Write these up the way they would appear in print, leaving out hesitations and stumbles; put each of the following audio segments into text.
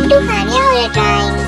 welcome to Hania Horia Drawings.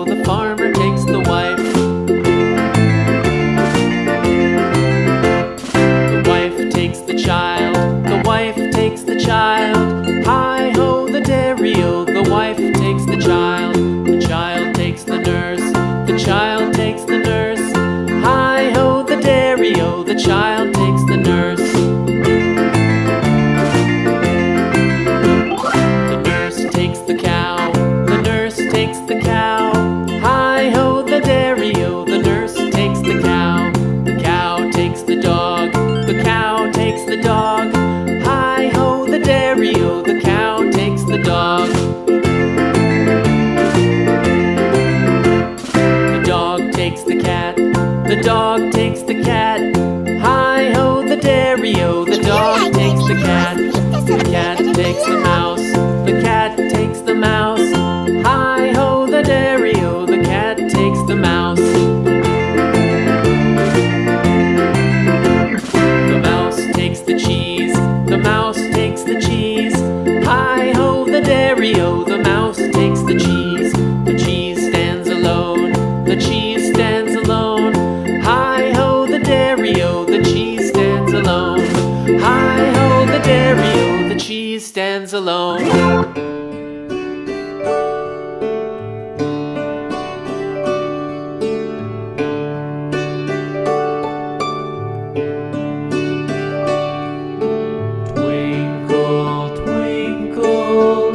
The farmer takes the wife. The wife takes the child. The wife takes the child. Hi-ho, the dairy-o. The wife takes the child. The child takes the nurse. The child takes the nurse. Hi-ho, the dairy-o. The child takes the nurse. The nurse takes the cow. The nurse takes the cow. Hi-ho, the dairy-o. The nurse takes the cow. The cow takes the dog. The cow takes the dog. Hi-ho, the dairy-o. The cow takes the dog. The dog takes the cat. The dog takes the cat. Hi-ho, the dairy-o. The dog takes the cat. The cat takes the mouse. The cat takes the mouse. Hi-ho, the dairy-o. The cat takes the mouse. The mouse takes the cheese. The mouse takes the cheese. Hi-ho, the dairy-o. The mouse takes the cheese. The cheese stands alone. The cheese stands alone. Hi-ho, the dairy-o. The cheese stands alone. Hi-ho, the dairy-o. The cheese stands alone. Twinkle, twinkle,